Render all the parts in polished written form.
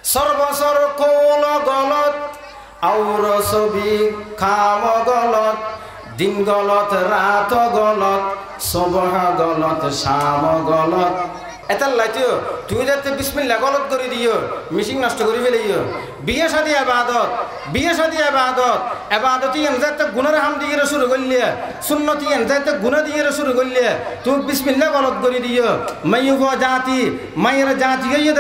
সর্বসর কোল গলত আউর ছবি খাম গলত দিন গলত রাত গলত সবহ গলত শাম গলত এটার লাইতিও তুই যাতে বিসমিল্লাহ গলত করে দিও মিশিং নষ্ট করে ফেলিও বিয়ে শাদী ইবাদত ইবাদতই যাতে গুনার হাম দিয়ে শুরু করলে সুন্নতি যাতে গুনাহ দিয়ে শুরু করলে তুই বিসমিল্লাহ গলত করে দিও মাইয়ুব জাতি মায়ের জাতি গইয়ে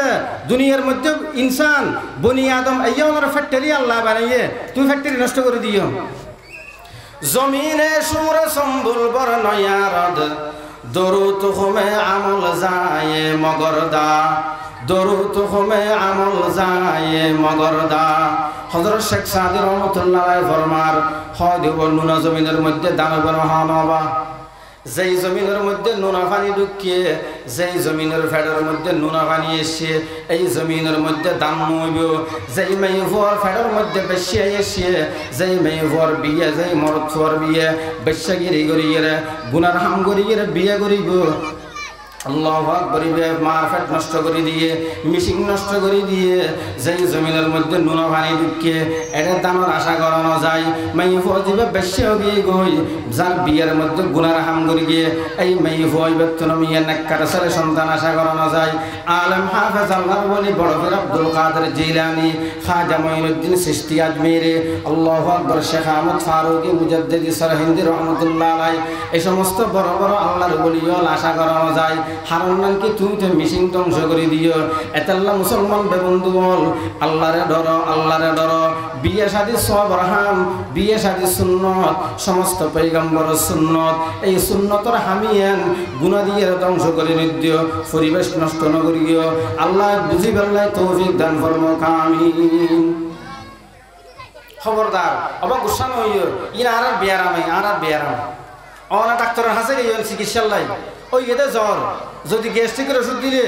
দুনিয়ার মধ্যে ইনসান বনি আদম আইয়ানোর ফ্যাক্টরি আল্লাহ বানাইয়ে তুই ফ্যাক্টরি নষ্ট করে দিও জমিনে সুর সম্বুল বর নয়ারদ দরুত হোমে আমল যায় মগরদা দরুত হোমে আমল যায় মগরদা হযরত শেখ সাদি রহমাতুল্লাহ আলাইহি ফরমার হয় দেব নুনা জমিনের মধ্যে দানব রহমানবা যেই জমিনের মধ্যে নুনা পানি ঢুকিয়ে যেই জমিনের ফেডের মধ্যে নুনা পানি এসে এই জমিনের মধ্যে দাম হইব যেই মেয়ের ফেডের মধ্যে বেশি এসে যেই মেয়ের বিয়ে যেই মরদ বিয়ে বেশাগিরি করিয়ে গুনার হাম করিয়ে বিয়ে করিব আল্লাহু আকবার মারফত নষ্ট করে দিয়ে মিশিং নষ্ট করে দিয়ে যেই জমিনের মধ্যে নুনা পানি ঢুকিয়ে এটা দামের আশা করানো যায় মেয়ে ফজিবে বেশি গিয়ে গই যার বিয়ের মধ্যে গুনার হাম করে গিয়ে এই মেয়ে ফই বেতন মিয়া নাক্কার ছেলে সন্তান আশা করানো যায় আলেম হাফেজ আল্লাহর ওলি বড় পীর আব্দুল কাদের জিলানী খাজা মঈনুদ্দিন চিশতি আজমিরি আল্লাহু আকবার শেখ আহমদ ফারুকী মুজাদ্দিদি সরহিন্দি রাহমাতুল্লাহ আলাইহি এই সমস্ত বড় বড় আল্লাহর ওলিয়ল আশা করানো যায় হারুন কি তুমি তো মিশিং ধ্বংস করে দিও এতাল্লাহ মুসলমান বেবন্ধু বল আল্লাহরে ডর বিয়ে শাদী সব রহাম বিয়ে শাদী সুন্নত সমস্ত পয়গম্বর সুন্নত এই সুন্নতর হামিয়ান গুনাহ দিয়ে ধ্বংস করে নিদিও পরিবেশ নষ্ট ন করিও আল্লাহ বুঝি বেলায় তৌফিক দান ফরমাক আমিন খবরদার অবা গুসান হইও ইন আর বিয়ারাম অনা ডাক্তারের হাসে গিয়ে চিকিৎসার লাই ওই এতে জ্বর যদি গ্যাস্ট্রিকের ওষুধ দিলে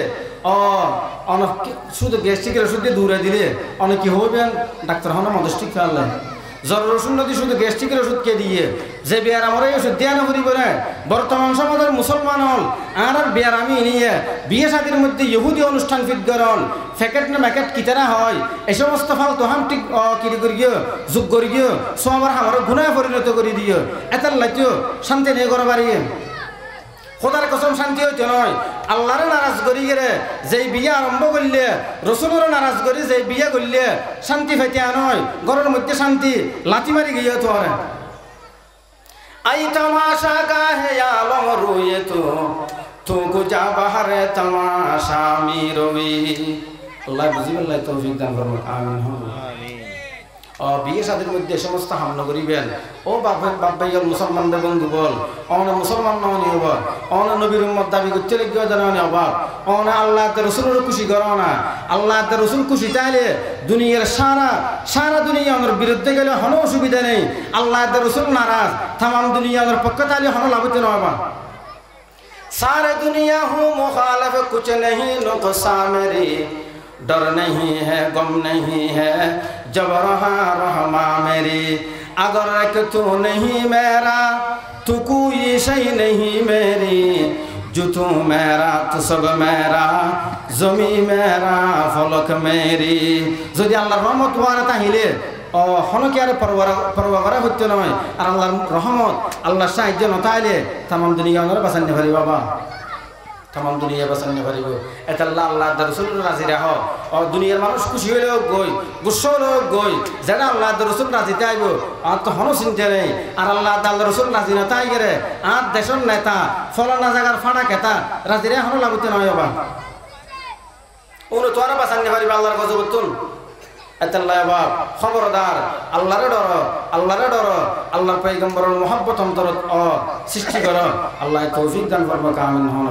অনেক শুধু গ্যাস্ট্রিকের ওষুধ দিয়ে দূরে দিলে অনেক কি হবেন ডাক্তার হন মদস্টিক ফেললে জ্বরের ওষুধ নদী শুধু গ্যাস্ট্রিকের ওষুধকে দিয়ে যে বিয়ার আমার এই ওষুধ দেয়া না করি বলে বর্তমান সমাজের মুসলমান হল আর বিয়ার আমি নিয়ে বিয়ে শাদীর মধ্যে ইহুদি অনুষ্ঠান ফিটগরণ ফ্যাকেট না ম্যাকেট কিতারা হয় এই সমস্ত ফালতু হাম ঠিক কিরি করি গিয়ে যোগ করি গিয়ে সবার আমার গুনায় পরিণত করে দিও এতার লাইতেও শান্তি নিয়ে করে বাড়িয়ে খোদার কসম শান্তি হইতে নয় আল্লাহরে নারাজ করি গেলে যেই বিয়ে আরম্ভ করলে রসুলের নারাজ করি যেই বিয়ে করলে শান্তি পাইতে নয় ঘরের মধ্যে শান্তি লাথি মারি গিয়ে তো আর আই তামাশা গাহে আলম রুয়ে তো গুজা বাহারে তামাশা মি রবি আল্লাহ বুঝিবেন তৌফিক দান করুন আমিন বিয়ে শাদীর মধ্যে সমস্ত হামলা করিবেন ও বাপ্পাইয়াল মুসলমানদের বন্ধু বল অনে মুসলমান ননি হব অনে নবীর উম্মত দাবি করতে গিয়ে জানানি অভাব অনে আল্লাহ রসুলের খুশি করো না আল্লাহ রসুল খুশি তাইলে দুনিয়ার সারা দুনিয়া আমার বিরুদ্ধে গেলে হন অসুবিধা নেই আল্লাহ রসুল নারাজ তামাম দুনিয়া আমার পক্ষে তাইলে হন লাভিত নবা सारे दुनिया हूँ मुखालिफ कुछ नहीं नुक़सान मेरी डर नहीं है गम नहीं है जब रहा रहमा मेरी अगर एक तू नहीं मेरा तू कोई शई नहीं मेरी जो तू मेरा तो सब मेरा जमी मेरा फलक मेरी যদি আল্লাহর রহমত ওয়ারা তাহিলে হনকে আর পরোয়া করা হচ্ছে নয় আর আল্লাহর রহমত আল্লাহর সাহায্য নতাইলে তামাম দুনিয়া আমরা বাঁচাতে পারি বাবা তামাম দুনিয়া বাঁচাতে পারিব এটা আল্লাহ রাসূল রাজি রাহ দুনিয়ার মানুষ খুশি হইলেও গই গুসা হলেও গই যারা আল্লাহ রাসূল রাজি তাইব আর তো হন চিন্তা নেই আর আল্লাহ রাসূল রাজি না তাই গেলে আর দেশের নেতা ফলানা জায়গার ফাটা কেতা রাজি রে হন লাগুতে নয় বাবা উনি তো আর বাঁচাতে পারিব আল্লাহর গজবতুন এতাল্লাহ বাপ খবরদার আল্লাহরে ডর আল্লাহর পয়গম্বরের মহব্বত অন্তরত সৃষ্টি কর আল্লাহ তৌফিক দান করবে আমিন হন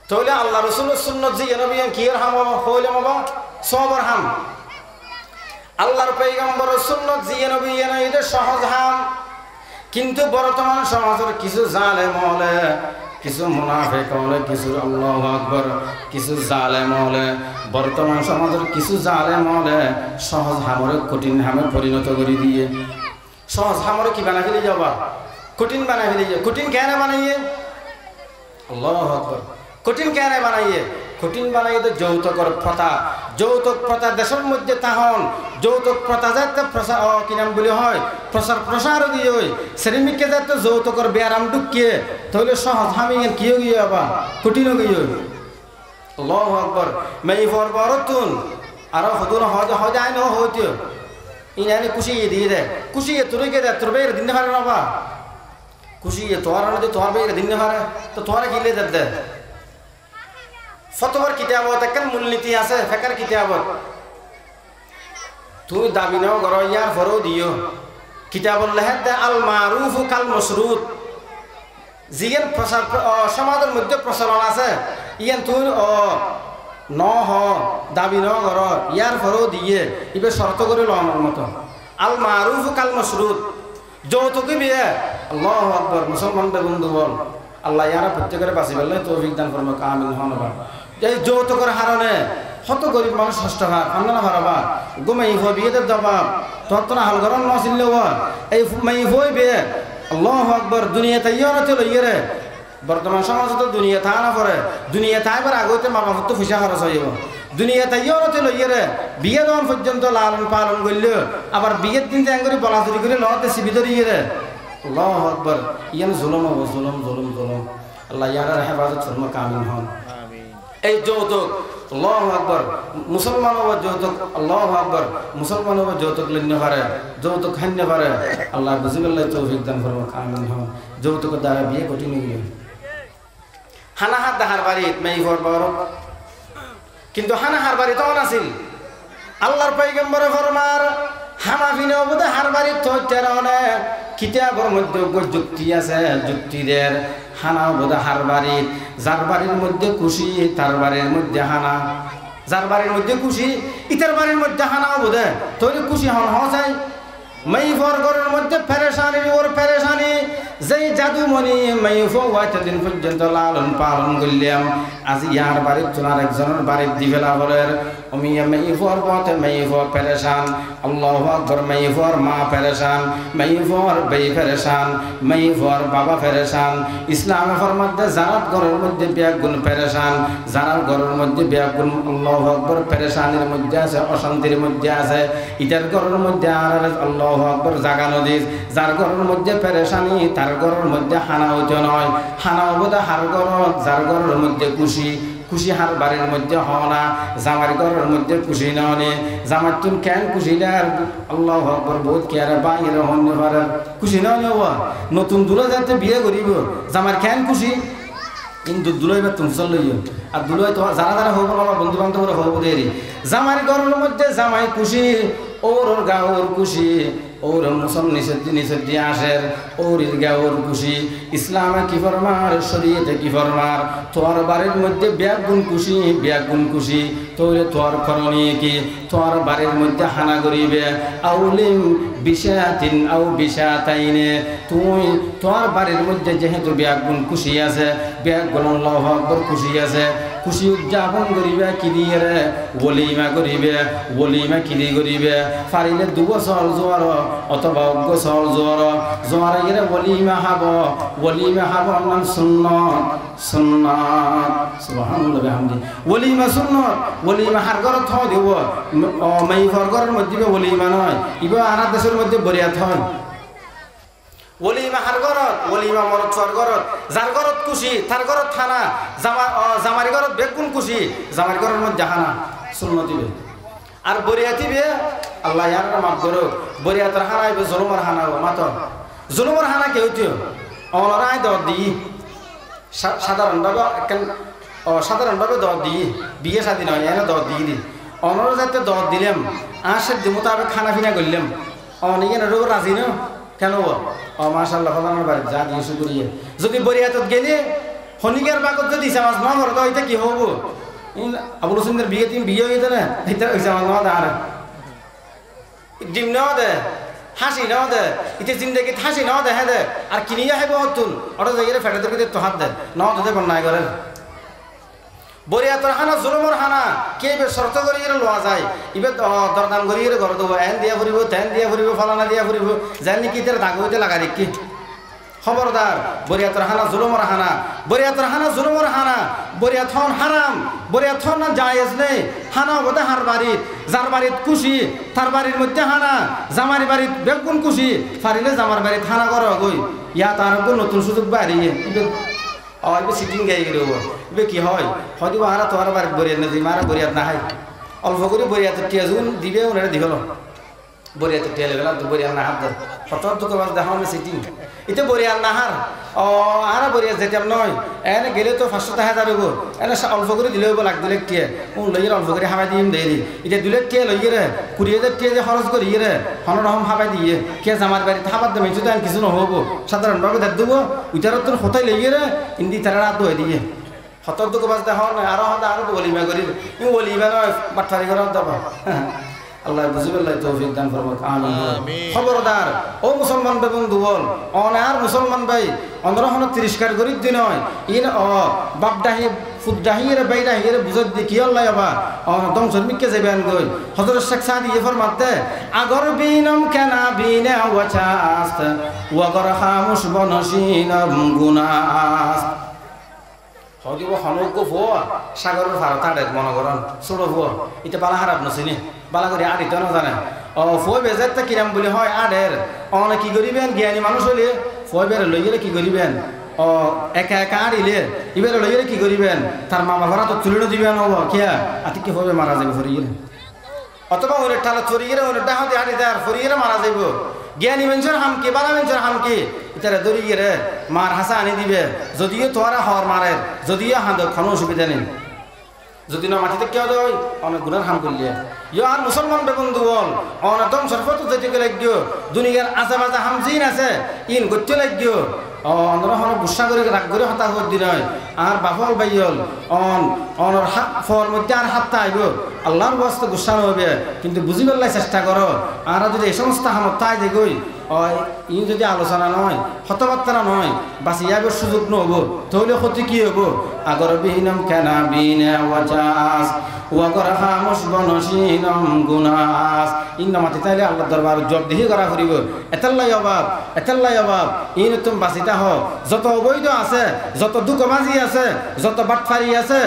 তাহলে আল্লাহ রাসূলের সুন্নাত জি নবী কি এর হাম হইলে বাবা সবর হাম আল্লাহর পয়গম্বরের সুন্নাত জি নবী এটা সহজ হাম কিন্তু বর্তমান সমাজের কিছু জালেম হলে কিছু মুনাফিক হলে কিছু আল্লাহু আকবার কিছু জালেম হলে বর্তমান সমাজের কিছু জালেম হলে সহজ হামরে কঠিন হামে পরিণত করে দিয়ে সহজ হামরে কি বানাই ফেলে যাবা কঠিন বানাই ফেলে কঠিন কেন বানাইয়ে আল্লাহু আকবার কঠিন কেন বানাইয়ে কঠিন বানাই তো যৌতুকর প্রথা যৌতুক প্রথা দেশের মধ্যে তাহন যৌতুক প্রথা যাতে প্রসার কি নাম বলি হয় প্রসার দিয়ে হয় শ্রমিককে যাতে যৌতুকর ব্যারাম ঢুকিয়ে তাহলে সহজ আমি কি গিয়ে আবার কঠিন গিয়ে আল্লাহু আকবার মাই ফরবরতুন আর হদুন হজ আইন হইতো ইনানি খুশি দিয়ে দে খুশি তুরকে দে তোর বের দিন হারে না খুশি তোর না তোর বের দিন হারে তো তোর গিলে দে ফতোয়ার কিতাবত একটা মূলনীতি আছে ফিকর কিতাবত তুই দাবি নাও করো ইয়ার ফরো দিও কিতাবুল লাহাদ আল মারুফ কাল মাশরুত জিগের প্রসার সমাজের মধ্যে প্রচলন আছে ইয়ান তুই ন হ দাবি ন কর ইয়ার ফরো দিয়ে ইবে শর্ত করে লওয়ার মতো আল মারুফ কাল মাশরুত যৌতুক বিয়ে আল্লাহু আকবার মুসলমানদের বন্ধু বল আল্লাহ ইয়ারা প্রত্যেকের বাঁচি বললে তৌফিক দান করবো কামিল হনবা এই যৌতুকের হারণে কত গরিব মানুষ ষষ্ঠ হার আন্না হারাবা গুমাই হো বিয়েদের জবাব তত্ত্বনা হাল গরম নসিল এই মাই হই বিয়ে আল্লাহু আকবার দুনিয়াতে ইয়রা চলো ইয়েরে বর্তমান সমাজে তো দুনিয়া থা না পড়ে দুনিয়া থাইবার আগতে মা বাবা তো পয়সা খরচ হইব দুনিয়া তাইয়রা চলো ইয়েরে বিয়ে দেওয়ান পর্যন্ত লালন পালন করলে আবার বিয়ের দিন যে আঙ্গুরি বলাচুরি করে লতে সিবিদরি ইয়েরে আল্লাহু আকবার ইয়ান জুলুম হবো জুলুম জুলুম জুলুম আল্লাহ ইয়ারা হেফাজত ফরমা কামিল হন এই যৌতুক আল্লাহু আকবার মুসলমান হবো যৌতুক আল্লাহু আকবার মুসলমান হবো যৌতুক লিখতে পারে যৌতুক খাইতে পারে আল্লাহ বুঝিবাল্লাহ তৌফিক দান ফরমা কামিল হন যৌতুকের দ্বারা বিয়ে কঠিন হয়ে হানাহাত দাহার বাড়িত মেই ফরবর কিন্তু হানাহার বাড়ি তখন আছিল আল্লাহর পয়গম্বরে ফরমার হানাফিনে অবদে হার বাড়িত তৈরি কিতাবের মধ্যে যুক্তি আছে যুক্তিদের হানা অবদে হার বাড়িত যার বাড়ির মধ্যে খুশি তার বাড়ির মধ্যে হানা যার বাড়ির মধ্যে খুশি ইতার বাড়ির মধ্যে হানা অবদে তৈরি খুশি হন হওয়া যায় মাই ফরগরের মধ্যে পেরেশানি ওর পেরেশানি যেই জাদুমণি মাইফো হয়তো দিন পর্যন্ত লালন পালন করলাম আজ ইয়ার বাড়ির তোলার একজনের বাড়ির দিবেলা বলের অমিয়া মাইফোর পথে মাইফো পেরেশান আল্লাহু আকবার মাইফোর মা পেরেশান মাইফোর বেই পেরেশান মাইফোর বাবা পেরেশান ইসলামে ফরমাতে জারাত ঘরের মধ্যে ব্যাগুন পেরেশান জারার ঘরের মধ্যে ব্যাগুন আল্লাহু আকবার পেরেশানির মধ্যে আছে অশান্তির মধ্যে আছে ইটার ঘরের মধ্যে আর আল্লাহু আকবার জাগানো দিস যার ঘরের মধ্যে পেরেশানি তার ঘরের মধ্যে হানা হইতে নয় হানা হবো হার ঘর যার ঘরের মধ্যে খুশি খুশি হার বাড়ির মধ্যে হওয়া জামার ঘরের মধ্যে খুশি নয় জামার তুন কেন খুশি আর আল্লাহু আকবার বহুত কেয়ারে বাইরে হন্য পারে খুশি নয় নতুন দুলা যাতে বিয়ে করিব জামার কেন খুশি কিন্তু দুলাই বা তুমি চল লইও আর দুলাই তোমার যারা যারা হবো আমার বন্ধু বান্ধবরা হবো দেরি জামার ঘরের মধ্যে জামাই খুশি ওর গাওর খুশি ওর মুসলমান নিষেধ আসের ওর গাওর খুশি ইসলামে কি ফরমার শরীয়তে কি ফরমার তোর বাড়ির মধ্যে ব্যাগুন খুশি তোর করণীয় কি তোর বাড়ির মধ্যে হানা করিবে আউলিম বিশাতিন আও বিশাতাইনে তুই তোর বাড়ির মধ্যে যেহেতু ব্যাগুন খুশি আছে ব্যাগুন আল্লাহু আকবার খুশি আছে খুশি উদযাপন করিবে কি দিয়ে রে ওলিমা করিবে ওলিমা কিলি করিবে পারিলে 2 বছর জোয়ার অথবা 1 বছর জোয়ার ইরে ওলিমা হাব নাম সুন্নাত সুবহানাল্লাহ বিহামদি ওলিমা সুন্নাত ওলিমা হার ঘর থ দিব মাই ঘরের মধ্যে ওলিমা নয় ইবা আনা দেশের মধ্যে বরিয়াত হয় ওলিমা হার ঘরত ওলিমা মরত চর ঘরত যার ঘরত খুশি তার ঘরত থানা জামার ঘরত বেগুন খুশি জামার ঘরের মধ্যে হানা সুন্নত দিবে আর বরিয়াতি বে আল্লাহ ইয়ার মাফ করো বরিয়াতের হানা ইবে জুলুমের হানা মাত্র জুলুমের হানা কে হইতো অনরাই দর দি সাধারণভাবে দর দি বিয়ে শাদী নয় এনে দর দি অনর যাতে দর দিলাম আশের মোতাবেক খানা পিনা করলাম অনেকে রাজি না কেন ও মাশাআল্লাহ ফলানোর বাড়ি যা দিয়ে শুকরিয়ে যদি বরিয়াতত গেলে শনিকার বাগত যদি সমাজ ন করতো এটা কি হব আবুল হোসেনের বিয়ে হইতে না এটা সমাজ ন আর ডিম ন দে হাসি ন দে ইতে জিন্দগি হাসি ন দে হ্যাঁ দে আর কিনিয়া হেব তুল ওটা জায়গায় ফেটে দিকে তো হাত দে ন দিতে বন্যায় করেন বরিয়াতর হানা জুলুমর হানা কে শর্ত করি লোয়া যায় ইবে দরদাম করি ঘর দেবো এন দিয়া ফুরিব তেন দিয়া ফুরিব ফলানা দিয়া ফুরিব জানি কি তার দাগ হইতে লাগা দেখি খবরদার বরিয়াতর হানা জুলুমর হানা বরিয়াতর হানা জুলুমর হানা বরিয়াত হন হারাম বরিয়াত হন না জায়েজ নেই হানা বোধ হার বাড়িত যার বাড়িত খুশি তার বাড়ির মধ্যে হানা জামারি বাড়িত বেগুন খুশি ফারিলে জামার বাড়িত হানা করা গই ইয়া তার নতুন সুযোগ বাড়িয়ে এবার সিটিং গাই গেলে এবার কি হয় হয়তো হারা তোমার বাড়িত বরিয়াত না মারা বরিয়াত না হয় অল্প করে বরিয়াত টিয়া যুন দিবে ওনারা দিল বরিয়াতে টিয়া লেগে তো বরিয়াল না হাত কত দোকান দেখা আমি সিটিং এটা বরিয়াল না হার আরা বরিয়াল যেতে নয় এনে গেলে তো 500 টাকা যাব এনে অল্প করে দিলেও লাগ দিলে টিয়া লইয়ের অল্প করে হাবাই দিম দেই এটা দিলে টিয়া লইয়ে 20,000 টিয়া যে খরচ করি রে হনরহম হাবাই দিয়ে কে জামার বাড়ি হাবাত দেবে কিছু দেন কিছু নহব সাধারণভাবে দেখ দেবো ওইটার তো হতাই লইয়ে রে ইন্দি তারা রাত হয়ে দিয়ে হতর দুঃখ বাজতে হন আরো হতা আরো বলিমা করি বলিবা নয় বাটফারি করে দেবো আল্লাহ বুঝিবাল্লাহ তৌফিক দান করুক আমিন খবরদার ও মুসলমান ভাই বন্ধু বল অনার মুসলমান ভাই অনরহন তিরস্কার করি দিন হয় ইন বাপডাহি ফুদ্দাহি রে বাইরাহি রে বুঝত দি কি আল্লাহ বা দম শর্মিককে যাবেন গই হযরত শেখ সাদি এ ফরমাতে আগর বিনম কানা বিনা ওয়াচাস্ত ওয়াগর খামুশ বনশিনম গুনাস হদিব হনক ভুয়া সাগরের ভারত আড়ের মনে করেন ছোট ভুয়া এটা বালা হারাপ নছিনি বালা করে আড়িত না জানে ফুয়া বেজারটা কিরাম বলে হয় আড়ের অনেক কি করিবেন জ্ঞানী মানুষ হলে ফুয়া বেড়ে লই গেলে কি করিবেন একা একা আড়িলে এবারে লই গেলে কি করিবেন তার মামা ভাড়া তো তুলে দিবেন হব কিয়া আতি কি হবে মারা যাবে ফরি গেলে অথবা ওরে ঠালা চুরি গেলে ওরে ডাহাতে আড়ি দেয় ফরি গেলে মারা যাইব জ্ঞানী মানুষের হামকি বালা মানুষের হামকি ইতারা দড়ি গেলে মার হাসা আনি দিবে যদিও তোরা হর মারে যদিও হাঁদ কোনো অসুবিধা নেই যদি না মাটিতে কেউ দেয় অনেক গুণার হাম করলিয়ে ইয়ে আর মুসলমান বেবন্ধু বল অনতম সরফত যেতে লাগিও দুনিয়ার আজা বাজা হামজিন আছে ইন গত্য লাগিও অনরহন গুসা করে রাগ করে হতা হত দিন আর বাফল বাইল অনর ফর মধ্যে আর হাতটা আইব আল্লাহর বস্ত গুসা হবে কিন্তু বুঝি পেলাই চেষ্টা করো আর যদি এই সমস্ত হামত তাই যে গই ই যদি আলোচনা নয় হতবার্তা নয় বাস ইয়াবের সুযোগ নহব তাহলে ক্ষতি কি হব আগর বিহীনম কেনা বিনে ওয়াচাস ওয়াগর খামুশ বনশিনম গুনাস ইন্না মাটি তাইলে আল্লাহ দরবার জবাবদিহি করা করিব এতাল্লাই অভাব ইন তুমি বাঁচিতা হ যত অবৈধ আছে যত দুঃখবাজি আছে যত বাটফারি আছে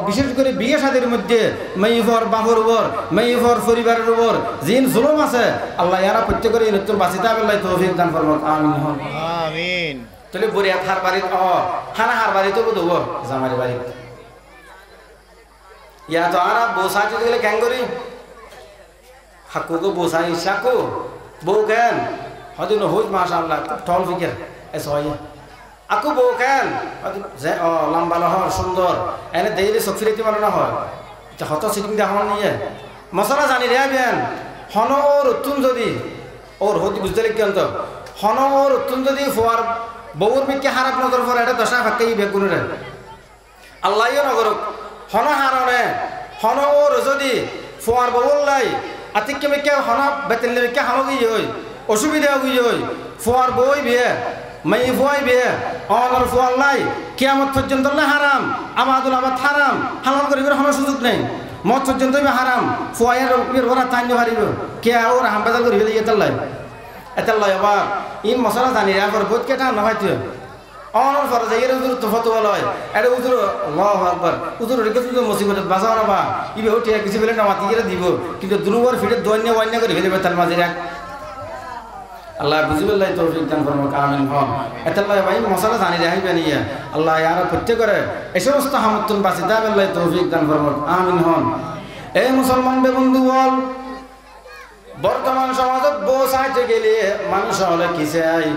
বিশেষ করে বিয়ে শাদীর মধ্যে মেইফর বাবুর উপর মেইফর পরিবারের উপর জিন জুলুম আছে আল্লাহ ইয়ারা প্রত্যেকের ইন তুমি বাঁচিতা আল্লাহ তৌফিক দান করুক আমিন আমিন তাহলে বরিয়াত হার বাড়িত হানা হার বাড়িতে বুঝব জামারি বাড়িতে ইয়া তো আর বসা যদি গেলে কেন করি হাকুকে বসা ইসাকু বউ কেন হয়তো নহজ মাশাআল্লাহ খুব টল ফিকের এস হয় আকু বউ কেন যে লম্বা নহর সুন্দর এনে দেইলে চকফিরেতি মানো না হয় হত সিটিং দেখান নিয়ে মশলা জানি রে বেন হন ওর উত্তুন যদি ওর হতি বুঝতে লিখ কেন তো হন ওর উত্তুন যদি ফোয়ার বউর মিকে হারাপ নজর পরে এটা দশা ফাঁকাই বেগুনের আল্লাহও নগরক হন হারণে হন ওর যদি ফোয়ার বউর লাই আতিকে মিকে হন বেতেলে মিকে হামগি হই অসুবিধা হই হই ফোয়ার বই বিয়ে মাই ফুয়াই বিয়ে অনর ফোয়ার লাই কিয়ামত পর্যন্ত হারাম আমাদুল আবাদ হারাম হালাল করিবার কোনো সুযোগ নেই মত পর্যন্ত হারাম ফুয়াইয়ের ওরা টাইম হারিব কে ওর হামবাজার করিবে এতাল্লাই আবার ইন মশলা জানি রাখর বহুত কেটা নহয় তুই অনর ফর যাই উজুর তো ফতোয়া লয় এটা উজুর আল্লাহু আকবার উজুর রেখে তুই মুসিবত বাঁচাও না বা ইবে ওটি কিছু বলে না মাতি করে দিব কিন্তু দুনুবার ফিরে দৈন্য ওয়ান্য করে ফেলে তার মাঝে রাখ আল্লাহ বুঝিবাল্লাহ তৌফিক দান করুক আমিন এতাল্লাই ভাই মশলা জানি রাখবে নিয়া আল্লাহ আর প্রত্যেকরে এই সমস্ত হামতুন বাঁচি দাবেল্লাহ তৌফিক দান করুক আমিন এই মুসলমান বন্ধু বল বর্তমান সমাজত বউ চাইতে গেলে মানুষ হলে কি চাই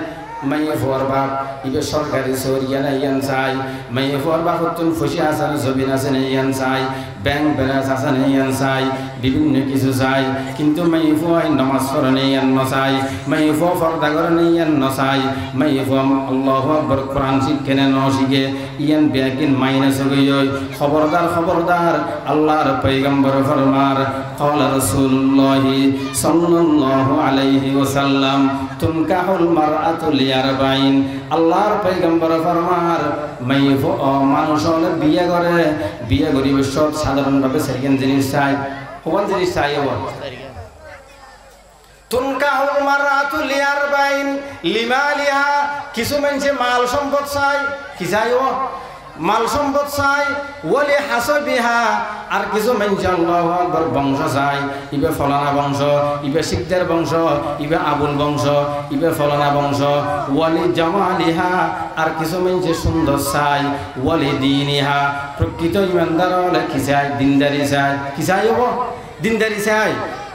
মাইয়ে ফোয়ার বাপ ইবে সরকারি সরিয়া না ইয়ান চাই মাইয়ে ফোয়ার বাপ হতুন ফুসি আসান জবিন আছে না ইয়ান চাই ব্যাংক ব্যালেন্স আছে না ইয়ান চাই বিভিন্ন কিছু চাই কিন্তু মাইয়ে ফোয়াই নামাজ পড়ে ইয়ান নচাই মাইয়ে ফোয়া ফর্দা করে ইয়ান নচাই মাইয়ে ফোয়া আল্লাহু আকবার কোরআন শিখে না নশিখে ইয়ান ব্যাকিন মাইনাস হই খবরদার আল্লাহর পয়গম্বর ফরমার ক্বালা রাসূলুল্লাহ সাল্লাল্লাহু আলাইহি ওয়াসাল্লাম তুনকাহুল মারআতু লিয়ারবাইন আল্লাহর পয়গম্বর ফরমার মাইফ মানুষ হলে বিয়ে করিবে সব সাধারণভাবে সেকেন্ড জিনিস চাই কোন জিনিস চাই তুনকাহুল মারআতু লিআরবাইন লিমালিহা, কিছু মানুষে মাল সম্পদ চাই, কি চাই ও মাল সম্পদ চাই, ওয়ালি হাসাবিহা, আর কিছু মানুষ আল্লাহু আকবার বংশ চাই, ইবে ফলানা বংশ, ইবে শিকদার বংশ, ইবে আবুল বংশ, ইবে ফলানা বংশ, ওয়ালি জামালিহা, আর কিছু মানুষ সুন্দর চাই, ওয়ালি দীনিহা, প্রকৃত ইমানদার হলে কি চাই, দিনদারি চাই, কি চাই হবো দিনদারি চাই।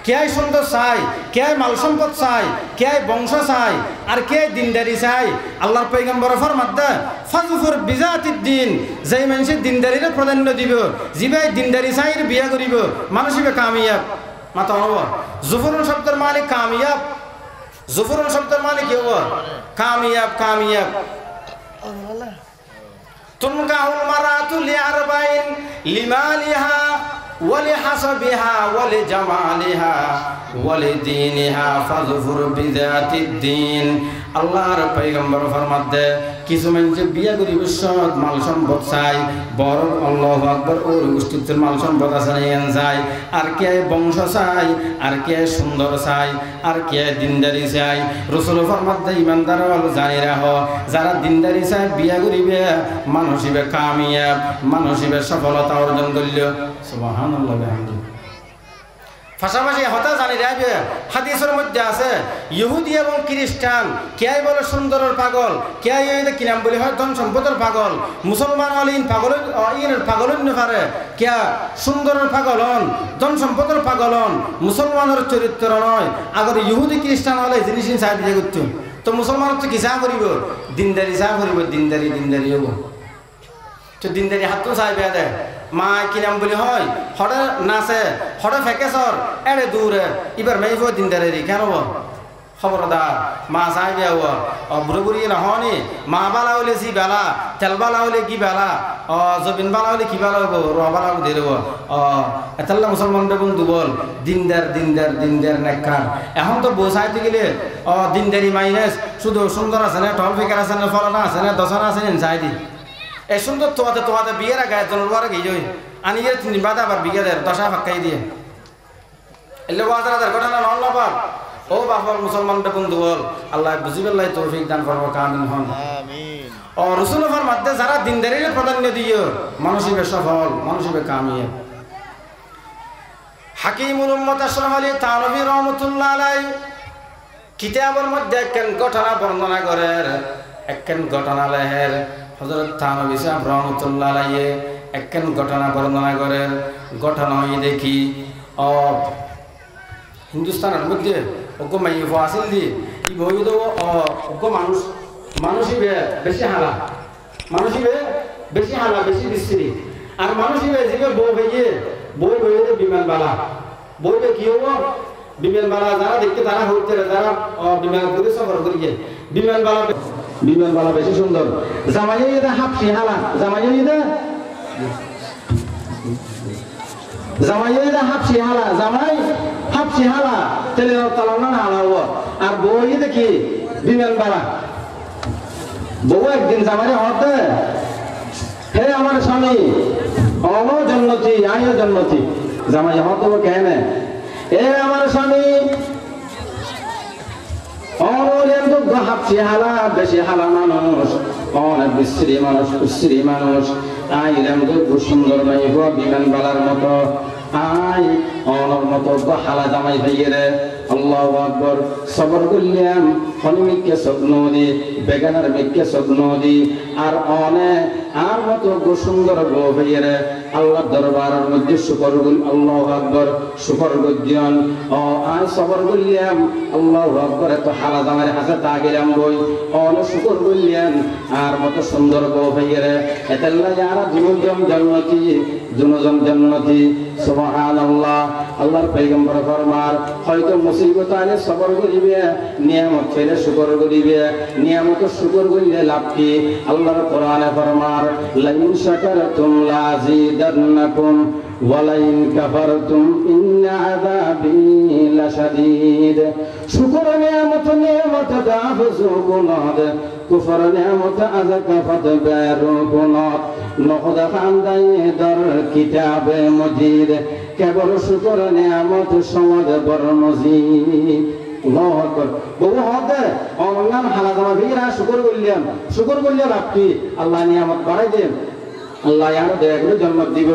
কে সুন্দর চাই, কে মাল সম্পদ চাই, কে বংশ চাই, আর কে দিনদারি চাই। আল্লাহর পয়গম্বর ফরমাতে ফাজফুর বিজাতিদ দিন, যেই মানুষ দিনদারির প্রাধান্য দিব, যিবে দিনদারি চাইর বিয়া করিব, মানুষ হিবে কামিয়াব। মাথা হব জুফরুন শব্দের মালিক কামিয়াব, জুফরুন শব্দের মালিক কি হব কামিয়াব, কামিয়াব। তুনকাহুল মারআতু লিআরবাইন লিমালিহা ওয়ালি হাসাবিহা ওয়ালি জামালিহা ওয়ালি দীনিহা ফাজফুর বিযাতিদ দ্বীন। আল্লাহর পয়গম্বর ফরমাতে কিছু মানুষ বিয়া করিব সৎ মাল সম্পদ চাই, বড় আল্লাহু আকবার ওর গোষ্ঠীর মাল সম্পদ আছে চাই, আর কে বংশ চাই, আর কে সুন্দর চাই, আর কে দিনদারি চাই। রাসূল ফরমাতে ইমানদার হল জানি রাখ, যারা দিনদারি চাই বিয়া করিবে মানুষ হিবে কামিয়াব, মানুষ হিবে সফলতা অর্জন করল। সুবহানাল্লাহ। পাশাপাশি হতা জানি রাখবে, হাদিসের মধ্যে আছে ইহুদি এবং খ্রিস্টান কে বলে সুন্দরের পাগল, কে কি নাম বলি হয় ধন সম্পদের পাগল। মুসলমান হল ইন পাগল, ইনের পাগল পারে, কে সুন্দরের পাগল হন, ধন সম্পদের পাগল হন, মুসলমানের চরিত্র নয়। আগর ইহুদি খ্রিস্টান হলে জিনিস চাই দিয়ে করত, তো মুসলমান তো কি চা করিব, দিনদারি চা করিব, দিনদারি দিনদারি হব। তো দিনদারি হাতও চাই বেয়া দেয়, মা কি নাম বলি হয় হঠাৎ নাচে, হঠাৎ ফেকেছর এড়ে দূরে, এবার মেয়ে দিনদারি কেন খবরদার মা চাই বেয়া বুড়ো বুড়ি নহনি, মা বালা হলে জি বেলা, তেল বালা হলে কি বেলা, জবিন বালা হলে কি বেলা হব, র বালা দিয়ে দেব। এতাল্লা মুসলমান বেগুন দুবল, দিনদার দিনদার দিনদার নেকার। এখন তো বউ চাইতে গেলে দিনদারি মাইনাস, শুধু সুন্দর আছে না, টল ফিকার আছে না, ফলনা আছে না, দশনা আছে না, চাই দি এই সুন্দর তোমাতে তোমাতে বিয়ের আগে একজনের বারে গিয়ে যাই আনি গিয়ে তিনি বাদে আবার বিয়ে দেয় দশা ফাঁকাই দিয়ে এলে বাজার ঘটনা নল বাপ ও বাপর মুসলমান বন্ধু বল আল্লাহ বুঝিবেল্লাই তৌফিক দান করবো কামিন হন। ও রসুলফার মধ্যে যারা দিনদারির প্রাধান্য দিও মানুষ হিসেবে সফল, মানুষ হিসেবে কামিয়ে। হাকিমুল উম্মত আশরাফ আলী থানভী রহমাতুল্লাহ আলাইহি কিতাবের মধ্যে একখান ঘটনা বর্ণনা করেন, একখান ঘটনা লেহের হযরত থানভী সাহেব রহমাতুল্লাহ আলাইহি একখান ঘটনা বর্ণনা করেন। ঘটনা হই দেখি হিন্দুস্তানের মধ্যে ওকে মাই ফাসিল দি ই বই দো ওকে মানুষ মানুষই বেশি হালা, মানুষই বেশি হালা, বেশি বিশ্রী। আর মানুষই যে বউ ভেঙে বই বইয়ে বিমান বালা বইবে কি হবো বিমান বালা যারা দেখতে তারা হইতে যারা বিমান করে সফর করিয়ে বিমান বালা বেশি সুন্দর। জামাইয়ে হাফসি হালা, জামাইয়ে হাফসি হালা, জামাই হাফসি হালা তেলে তালানা হালা হবো। আর বই দেখি বিমান বালা বউ একদিন জামাই হতে হে আমার স্বামী অন জন্নতি আমিও জন্নতি, জামাই হতে কেন এ আমার স্বামী অনযোগ্য হাফসি হালা বেশি হালা মানুষ, অনেক বিশ্রী মানুষ, কুশ্রী মানুষ, আইলাম যোগ্য সুন্দর নাই বিমান বালার মতো আই অনর মতো হালা জামাই ভাইয়ে রে। আল্লাহু আকবার। সবর করলাম হনিমিককে স্বপ্ন দি বেগানার মিককে স্বপ্ন দি আর অনে আর মতো সুন্দর গো ভাইয়ে রে আল্লাহ দরবারের মধ্যে শুকর গুল। আল্লাহু আকবার। শুকর গজ্জন ও আই সবর করলাম আল্লাহু আকবার। এত হালা জামাই হাসে তা গেলাম বই অনে শুকর করলাম আর মতো সুন্দর গো ভাইয়ে রে এতাল্লাহ যারা দুজন জান্নাতি দুজন জান্নাতি। সুবহানাল্লাহ। আল্লাহর পয়গম্বর ফরমান হয়তো মুসিবত আলে সবর করিবে, নিয়ামত পেলে শুকর করিবে, নিয়ামত শুকর করিলে লাভ কি? আল্লাহর কোরআনে ফরমান লাইন শাকারতুম লাযিদান্নাকুম ওয়া লাইন কাফারতুম ইন্না আযাবি লাশাদীদ। শুকর নিয়ামত দাফজু গুনাদ কুফর নিয়ামত আযাকাফত বারুকুনাত নখদা খান্দাই দর কিতাবে মজিদ কেবল শুকর নিয়ামত সমাদ বর মজিদ। আল্লাহু আকবার বহু হদে অনলান হালাদামা ভিরা শুকর করলাম আপনি আল্লাহ নিয়ামত বাড়াই দেন আল্লাহ ইয়ানো দয়া করে জন্ম দিব